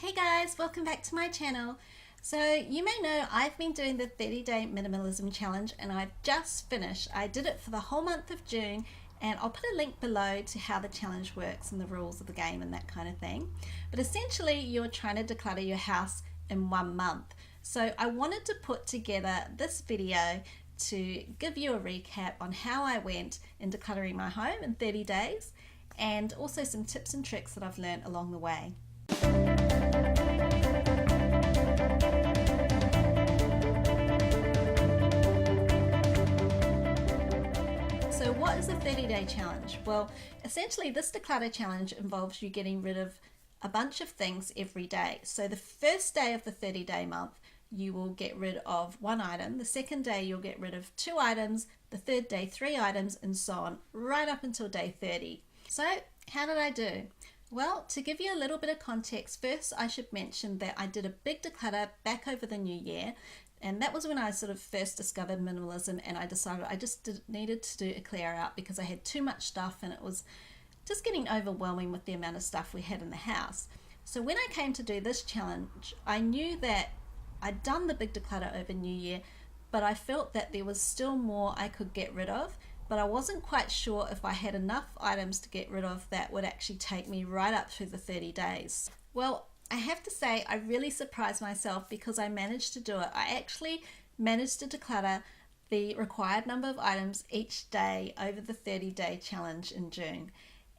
Hey guys, welcome back to my channel. So you may know I've been doing the 30-day minimalism challenge and I've just finished. I did it for the whole month of June and I'll put a link below to how the challenge works and the rules of the game and that kind of thing. But essentially you're trying to declutter your house in 1 month. So I wanted to put together this video to give you a recap on how I went in decluttering my home in 30 days and also some tips and tricks that I've learned along the way. So what is a 30-day challenge? Well, essentially this declutter challenge involves you getting rid of a bunch of things every day. So the first day of the 30-day month, you will get rid of 1 item. The second day, you'll get rid of 2 items. The third day, 3 items, and so on, right up until day 30. So how did I do? Well, to give you a little bit of context, first I should mention that I did a big declutter back over the new year, and that was when I sort of first discovered minimalism, and I decided I just needed to do a clear out because I had too much stuff and it was just getting overwhelming with the amount of stuff we had in the house. So when I came to do this challenge, I knew that I'd done the big declutter over New Year, but I felt that there was still more I could get rid of. But I wasn't quite sure if I had enough items to get rid of that would actually take me right up through the 30 days. Well, I have to say I really surprised myself because I managed to do it. I actually managed to declutter the required number of items each day over the 30-day challenge in June.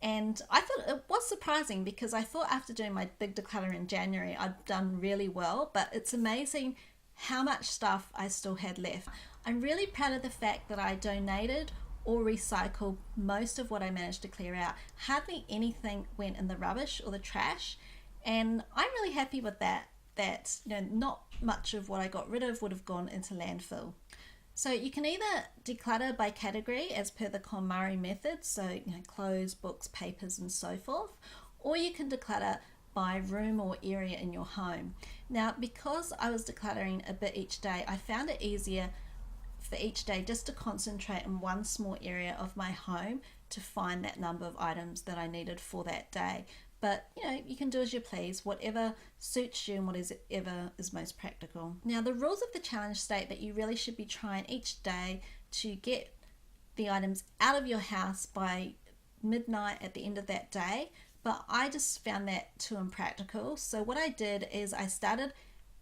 And I thought it was surprising because I thought after doing my big declutter in January I'd done really well, but it's amazing how much stuff I still had left. I'm really proud of the fact that I donated or recycle most of what I managed to clear out. Hardly anything went in the rubbish or the trash, and I'm really happy with that. Not much of what I got rid of would have gone into landfill. So you can either declutter by category as per the KonMari method, so clothes, books, papers and so forth, or you can declutter by room or area in your home. Now because I was decluttering a bit each day, I found it easier for each day just to concentrate in one small area of my home to find that number of items that I needed for that day. But you can do as you please, whatever suits you and whatever is most practical. Now the rules of the challenge state that you really should be trying each day to get the items out of your house by midnight at the end of that day, but I just found that too impractical. So what I did is I started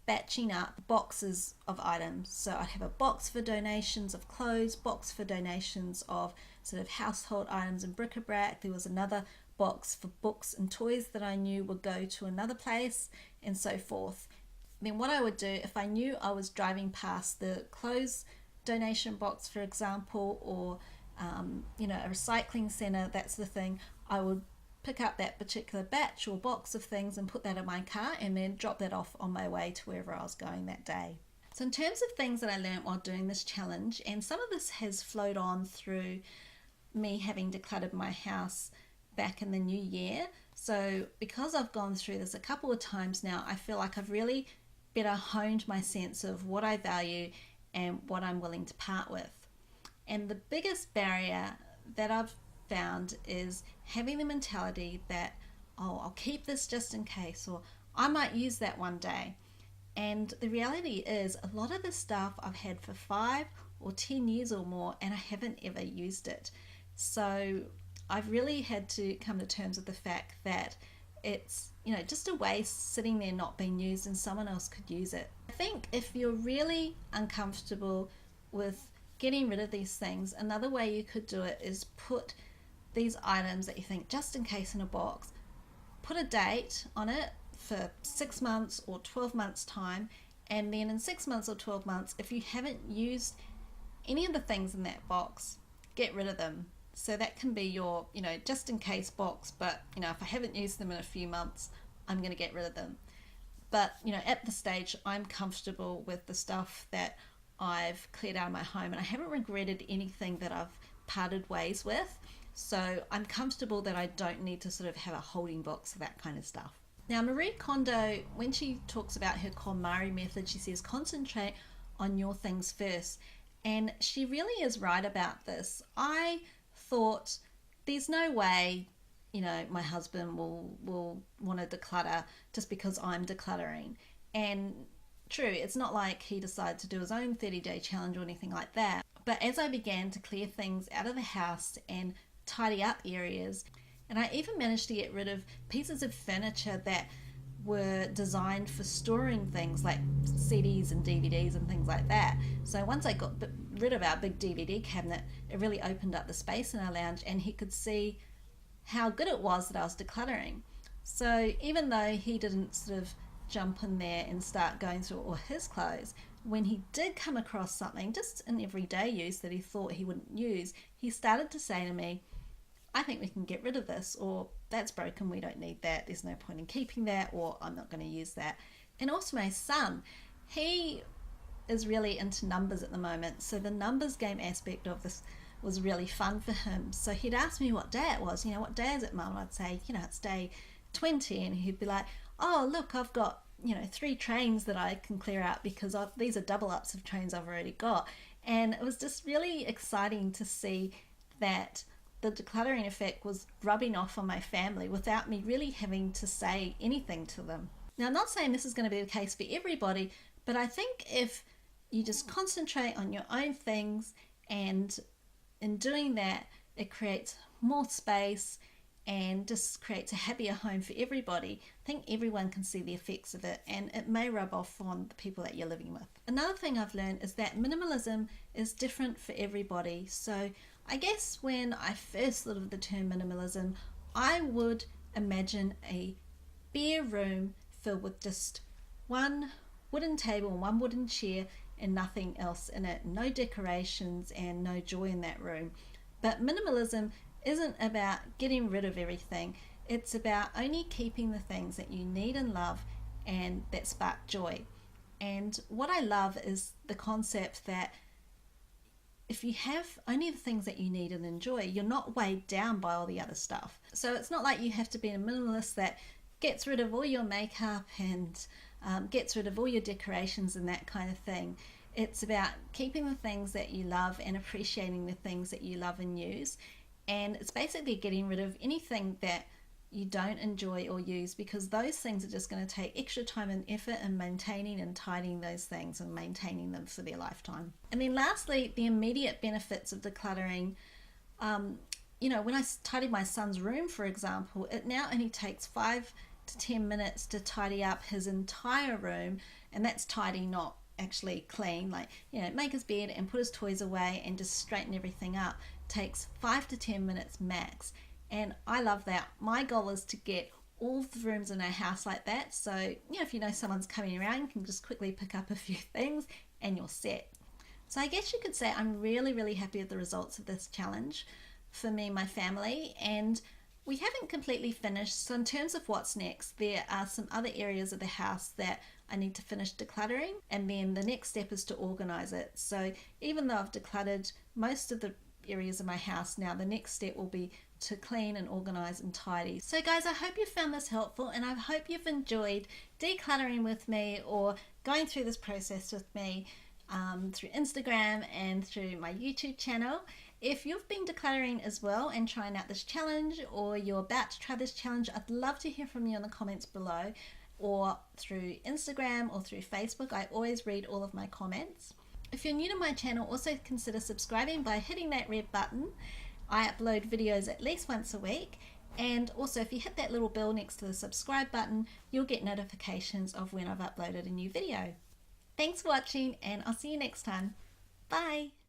batching up boxes of items. So I'd have a box for donations of clothes, box for donations of sort of household items and bric-a-brac. There was another box for books and toys that I knew would go to another place, and so forth. Then what I would do, if I knew I was driving past the clothes donation box, for example, or a recycling center, that's the thing, I would pick up that particular batch or box of things and put that in my car and then drop that off on my way to wherever I was going that day. So in terms of things that I learned while doing this challenge, and some of this has flowed on through me having decluttered my house back in the new year. So because I've gone through this a couple of times now, I feel like I've really better honed my sense of what I value and what I'm willing to part with. And the biggest barrier that I've found is having the mentality that, oh, I'll keep this just in case, or I might use that one day. And the reality is a lot of the stuff I've had for 5 or 10 years or more and I haven't ever used it. So I've really had to come to terms with the fact that it's just a waste sitting there not being used and someone else could use it. I think if you're really uncomfortable with getting rid of these things, another way you could do it is put these items that you think just in case in a box, put a date on it for 6 months or 12 months time, and then in 6 months or 12 months, if you haven't used any of the things in that box, get rid of them. So that can be your just in case box, but if I haven't used them in a few months, I'm going to get rid of them. But at the stage I'm comfortable with the stuff that I've cleared out of my home and I haven't regretted anything that I've parted ways with. So I'm comfortable that I don't need to sort of have a holding box for that kind of stuff. Now Marie Kondo, when she talks about her KonMari method, she says concentrate on your things first. And she really is right about this. I thought there's no way my husband will want to declutter just because I'm decluttering. And true, it's not like he decided to do his own 30-day challenge or anything like that. But as I began to clear things out of the house and tidy up areas, and I even managed to get rid of pieces of furniture that were designed for storing things like CDs and DVDs and things like that. So once I got rid of our big DVD cabinet, it really opened up the space in our lounge, and he could see how good it was that I was decluttering. So even though he didn't sort of jump in there and start going through all his clothes, when he did come across something just in everyday use that he thought he wouldn't use, he started to say to me, I think we can get rid of this, or that's broken, we don't need that, there's no point in keeping that, or I'm not going to use that. And also my son, he is really into numbers at the moment, so the numbers game aspect of this was really fun for him. So he'd ask me what day it was, what day is it, Mum? I'd say, it's day 20, and he'd be like, oh look, I've got 3 trains that I can clear out because these are double ups of trains I've already got. And it was just really exciting to see that the decluttering effect was rubbing off on my family without me really having to say anything to them. Now, I'm not saying this is going to be the case for everybody, but I think if you just concentrate on your own things, and in doing that, it creates more space and just creates a happier home for everybody. I think everyone can see the effects of it, and it may rub off on the people that you're living with. Another thing I've learned is that minimalism is different for everybody. So I guess when I first thought of the term minimalism, I would imagine a bare room filled with just one wooden table and one wooden chair and nothing else in it, no decorations and no joy in that room. But minimalism isn't about getting rid of everything. It's about only keeping the things that you need and love and that spark joy. And what I love is the concept that if you have only the things that you need and enjoy, you're not weighed down by all the other stuff. So it's not like you have to be a minimalist that gets rid of all your makeup and gets rid of all your decorations and that kind of thing. It's about keeping the things that you love and appreciating the things that you love and use. And it's basically getting rid of anything that you don't enjoy or use, because those things are just going to take extra time and effort in maintaining and tidying those things and maintaining them for their lifetime. And then lastly, the immediate benefits of decluttering. When I tidy my son's room, for example, it now only takes 5 to 10 minutes to tidy up his entire room, and that's tidy, not actually clean. Make his bed and put his toys away and just straighten everything up takes 5 to 10 minutes max. And I love that. My goal is to get all the rooms in our house like that. So, if you know someone's coming around, you can just quickly pick up a few things and you're set. So I guess you could say I'm really, really happy with the results of this challenge for me and my family. And we haven't completely finished. So in terms of what's next, there are some other areas of the house that I need to finish decluttering. And then the next step is to organize it. So even though I've decluttered most of the areas of my house now, the next step will be to clean and organize and tidy. So guys, I hope you found this helpful, and I hope you've enjoyed decluttering with me or going through this process with me through Instagram and through my YouTube channel. If you've been decluttering as well and trying out this challenge, or you're about to try this challenge, I'd love to hear from you in the comments below, or through Instagram or through Facebook. I always read all of my comments. If you're new to my channel, also consider subscribing by hitting that red button. I upload videos at least once a week, and also if you hit that little bell next to the subscribe button, you'll get notifications of when I've uploaded a new video. Thanks for watching, and I'll see you next time. Bye!